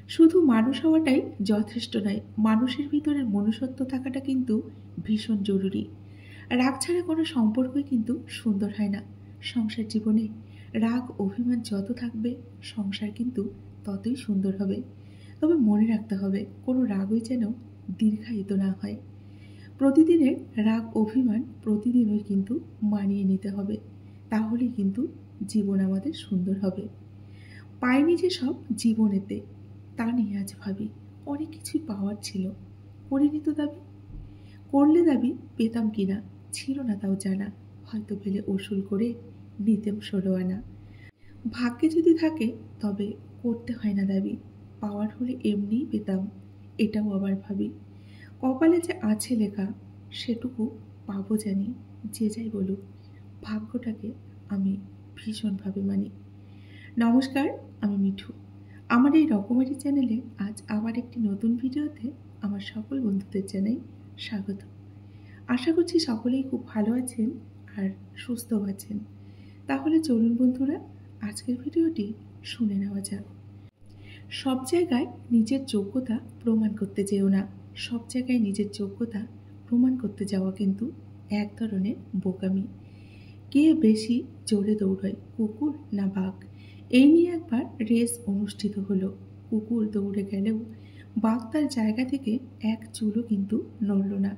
শুধু মানুষ হওয়াটাই যথেষ্ট নয়, মানুষের ভিতরের মনুষ্যত্ব থাকাটা কিন্তু ভীষণ জরুরি। রাগ ছাড়া কোনো সম্পর্কই কিন্তু সুন্দর হয় না। সংসার জীবনে রাগ অভিমান যত থাকবে, সংসার কিন্তু ততই সুন্দর হবে। তবে মনে রাখতে হবে, কোনো রাগই যেন দীর্ঘায়িত না হয়। প্রতিদিনের রাগ অভিমান প্রতিদিনই কিন্তু মানিয়ে নিতে হবে, তাহলেই কিন্তু জীবন আমাদের সুন্দর হবে। পাইনি যেসব জীবনেতে, তা নিয়ে আজ ভাবি অনেক কিছুই পাওয়ার ছিল, করিনি তো দাবি। করলে দাবি পেতাম কিনা ছিল না তাও জানা, হয়তো পেলে উসুল করে নিতেম ১৬ আনা। ভাগ্যে যদি থাকে তবে করতে হয় না দাবি, পাওয়ার হলে এমনিই পেতাম, এটাও আবার ভাবি। কপালে যে আছে লেখা সেটুকু পাবো জানি, যে যাই বলুক ভাগ্যটাকে আমি ভীষণভাবে মানি। নমস্কার, আমি মিঠু। আমার এই রকমারি চ্যানেলে আজ আবার একটি নতুন ভিডিওতে আমার সকল বন্ধুদের জানাই স্বাগত। আশা করছি সকলেই খুব ভালো আছেন আর সুস্থ আছেন। তাহলে চলুন বন্ধুরা, আজকের ভিডিওটি শুনে নেওয়া যাক। সব জায়গায় নিজের যোগ্যতা প্রমাণ করতে যেও না। সব জায়গায় নিজের যোগ্যতা প্রমাণ করতে যাওয়া কিন্তু এক ধরনের বোকামি। কে বেশি জোরে দৌড়ায়, কুকুর না বাঘ? এই নিয়ে একবার রেস অনুষ্ঠিত হলো। কুকুর দৌড়ে গেলেও বাঘ তার জায়গা থেকে এক চুলও কিন্তু নড়ল না।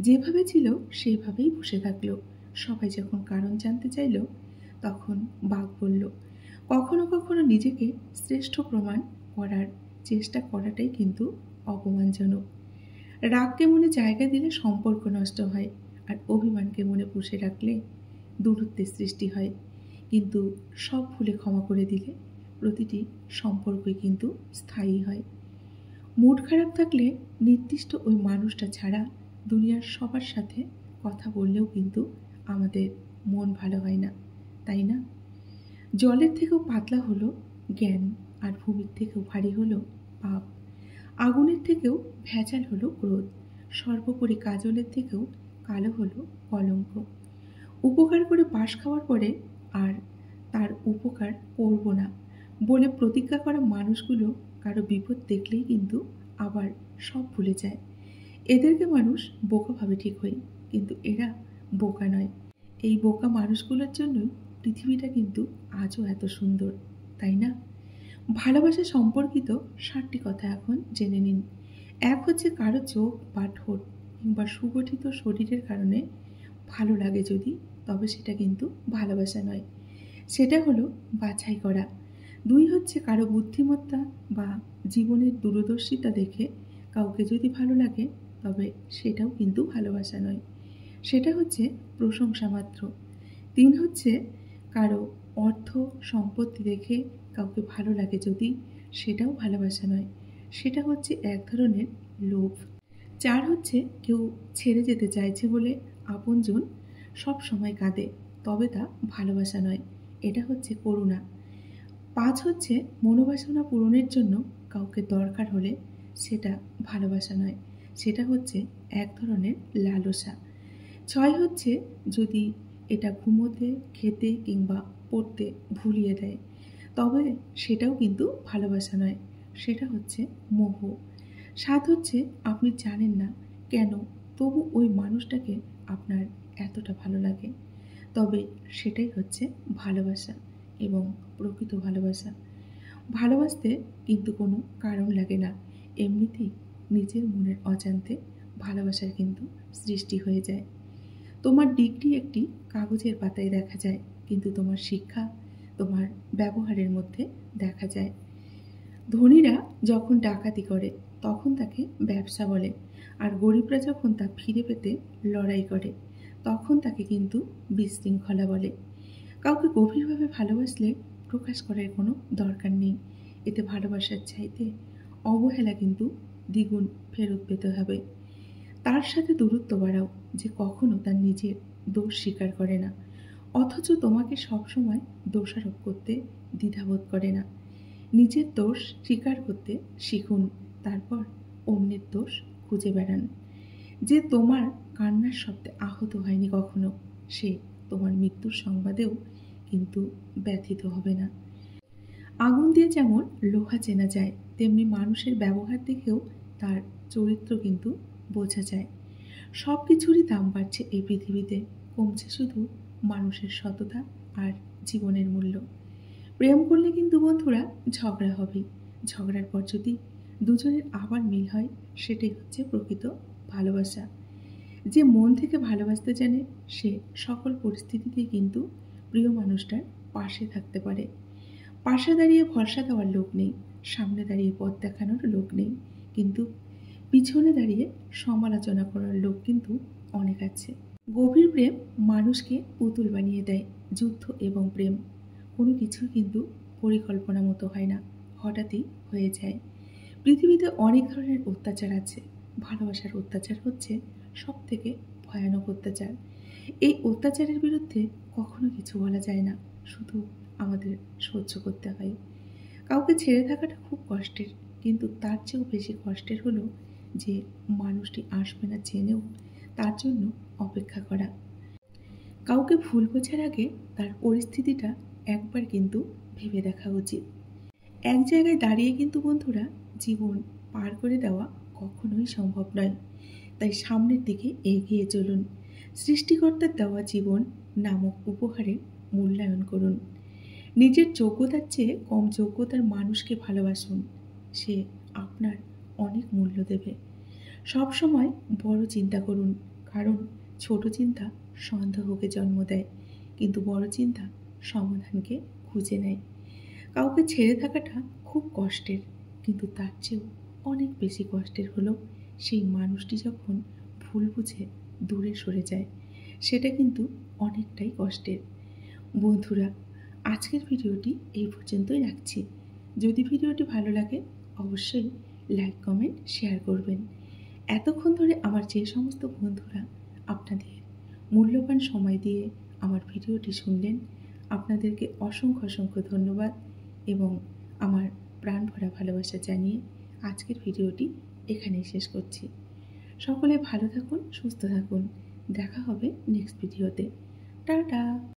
যেভাবে ছিল সেইভাবেই বসে থাকলো। সবাই যখন কারণ জানতে চাইল, তখন বাঘ বলল, কখনো কখনো নিজেকে শ্রেষ্ঠ প্রমাণ করার চেষ্টা করাটাই কিন্তু অপমানজনক। রাগকে মনে জায়গা দিলে সম্পর্ক নষ্ট হয়, আর অভিমানকে মনে পুষে রাখলে দূরত্বের সৃষ্টি হয়। কিন্তু সব ভুলে ক্ষমা করে দিলে প্রতিটি সম্পর্কই কিন্তু স্থায়ী হয়। মুড খারাপ থাকলে নির্দিষ্ট ওই মানুষটা ছাড়া দুনিয়ার সবার সাথে কথা বললেও কিন্তু আমাদের মন ভালো হয় না, তাই না? জলের থেকেও পাতলা হলো জ্ঞান, আর ভূমির থেকেও ভারী হলো পাপ। আগুনের থেকেও ভেজাল হলো ক্রোধ, সর্বোপরি কাজলের থেকেও কালো হলো কলঙ্ক। উপকার করে পাশ খাওয়ার পরে আর তার উপকার করব না বলে প্রতিজ্ঞা করা মানুষগুলো কারো বিপদ দেখলেই কিন্তু আবার সব ভুলে যায়। এদেরকে মানুষ বোকা ভাবে ঠিক হয়, কিন্তু এরা বোকা নয়। এই বোকা মানুষগুলোর জন্যই পৃথিবীটা কিন্তু আজও এত সুন্দর, তাই না? ভালোবাসা সম্পর্কিত 7টি কথা এখন জেনে নিন। এক হচ্ছে, কারো চোখ বা ঠোঁট কিংবা সুগঠিত শরীরের কারণে ভালো লাগে যদি, তবে সেটা কিন্তু ভালোবাসা নয়, সেটা হলো বাছাই করা। 2 হচ্ছে, কারো বুদ্ধিমত্তা বা জীবনের দূরদর্শিতা দেখে কাউকে যদি ভালো লাগে, তবে সেটাও কিন্তু ভালোবাসা নয়, সেটা হচ্ছে প্রশংসা মাত্র। 3 হচ্ছে, কারো অর্থ সম্পত্তি দেখে কাউকে ভালো লাগে যদি, সেটাও ভালোবাসা নয়, সেটা হচ্ছে এক ধরনের লোভ। 4 হচ্ছে, কেউ ছেড়ে যেতে চাইছে বলে আপনজন সব সময় কাঁদে, তবে তা ভালোবাসা নয়, এটা হচ্ছে করুণা। 5 হচ্ছে, মনোবাসনা পূরণের জন্য কাউকে দরকার হলে সেটা ভালোবাসা নয়, সেটা হচ্ছে এক ধরনের লালসা। 6 হচ্ছে, যদি এটা ঘুমোতে, খেতে কিংবা পড়তে ভুলিয়ে দেয়, তবে সেটাও কিন্তু ভালোবাসা নয়, সেটা হচ্ছে মোহ। 7 হচ্ছে, আপনি জানেন না কেন, তবু ওই মানুষটাকে আপনার এতটা ভালো লাগে, তবে সেটাই হচ্ছে ভালোবাসা এবং প্রকৃত ভালোবাসা। ভালোবাসতে কিন্তু কোনো কারণ লাগে না, এমনিতেই নিজের মনের অজান্তে ভালোবাসার কিন্তু সৃষ্টি হয়ে যায়। তোমার ডিগ্রি একটি কাগজের পাতায় দেখা যায়, কিন্তু তোমার শিক্ষা তোমার ব্যবহারের মধ্যে দেখা যায়। ধনীরা যখন ডাকাতি করে তখন তাকে ব্যবসা বলে, আর গরিবরা যখন তা ফিরে পেতে লড়াই করে তখন তাকে কিন্তু বিশৃঙ্খলা বলে। কাউকে গভীরভাবে ভালোবাসলে প্রকাশ করার কোনো দরকার নেই, এতে ভালোবাসার চাইতে অবহেলা কিন্তু দ্বিগুণ ফেরত পেতে হবে। তার সাথে দূরত্ব বাড়াও যে কখনো তার নিজের দোষ স্বীকার করে না, অথচ তোমাকে সবসময় দোষারোপ করতে দ্বিধাবোধ করে না। নিজের দোষ স্বীকার করতে শিখুন, তারপর অন্যের দোষ খুঁজে বেড়ান। যে তোমার কান্নার শব্দে আহত হয়নি কখনো, সে তোমার মৃত্যুর সংবাদেও কিন্তু ব্যথিত হবে না। আগুন দিয়ে যেমন লোহা চেনা যায়, তেমনি মানুষের ব্যবহার দেখেও তার চরিত্র কিন্তু বোঝা যায়। সব কিছুরই দাম বাড়ছে এই পৃথিবীতে, কমছে শুধু মানুষের সততা আর জীবনের মূল্য। প্রেম করলে কিন্তু বন্ধুরা ঝগড়া হবেই। ঝগড়ার পর যদি দুজনের আবার মিল হয়, সেটাই হচ্ছে প্রকৃত ভালোবাসা। যে মন থেকে ভালোবাসতে জানে, সে সকল পরিস্থিতিতেই কিন্তু প্রিয় মানুষটার পাশে থাকতে পারে। পাশে দাঁড়িয়ে ভরসা দেওয়ার লোক নেই, সামনে দাঁড়িয়ে পথ দেখানোর লোক নেই, কিন্তু পিছনে দাঁড়িয়ে সমালোচনা করার লোক কিন্তু অনেক আছে। গভীর প্রেম মানুষকে পুতুল বানিয়ে দেয়। যুদ্ধ এবং প্রেম কোনো কিছুই কিন্তু পরিকল্পনা মতো হয় না, হঠাৎই হয়ে যায়। পৃথিবীতে অনেক ধরনের অত্যাচার আছে, ভালোবাসার অত্যাচার হচ্ছে সব থেকে ভয়ানক অত্যাচার। এই অত্যাচারের বিরুদ্ধে কখনো কিছু বলা যায় না, শুধু আমাদের সহ্য করতে হয়। কাউকে ছেড়ে থাকাটা খুব কষ্টের, কিন্তু তার চেয়েও বেশি কষ্টের হলো যে মানুষটি আসবে না জেনেও তার জন্য অপেক্ষা করা। কাউকে ভুল বোঝার আগে তার পরিস্থিতিটা একবার কিন্তু ভেবে দেখা উচিত। এক জায়গায় দাঁড়িয়ে কিন্তু বন্ধুরা জীবন পার করে দেওয়া কখনোই সম্ভব নয়। তাই সামনের দিকে এগিয়ে চলুন। সৃষ্টিকর্তার দেওয়া জীবন নামক উপহারে মূল্যায়ন করুন। নিজের যোগ্যতার চেয়ে কম যোগ্যতার মানুষকে ভালোবাসুন, সে আপনার অনেক মূল্য দেবে। সব সময় বড় চিন্তা করুন, কারণ ছোট চিন্তা সন্দেহকে জন্ম দেয়, কিন্তু বড় চিন্তা সমাধানকে খুঁজে নেয়। কাউকে ছেড়ে থাকাটা খুব কষ্টের, কিন্তু তার চেয়েও অনেক বেশি কষ্টের হলো সেই মানুষটি যখন ভুল বুঝে দূরে সরে যায়, সেটা কিন্তু অনেকটাই কষ্টের। বন্ধুরা, আজকের ভিডিওটি এই পর্যন্তই রাখছি। যদি ভিডিওটি ভালো লাগে অবশ্যই লাইক, কমেন্ট, শেয়ার করবেন। এতক্ষণ ধরে আমার যে সমস্ত বন্ধুরা আপনাদের মূল্যবান সময় দিয়ে আমার ভিডিওটি শুনলেন, আপনাদেরকে অসংখ্য অসংখ্য ধন্যবাদ এবং আমার প্রাণ ভরা ভালোবাসা জানিয়ে আজকের ভিডিওটি এখানেই শেষ করছি। সকলে ভালো থাকুন, সুস্থ থাকুন। দেখা হবে নেক্সট ভিডিওতে। টাটা।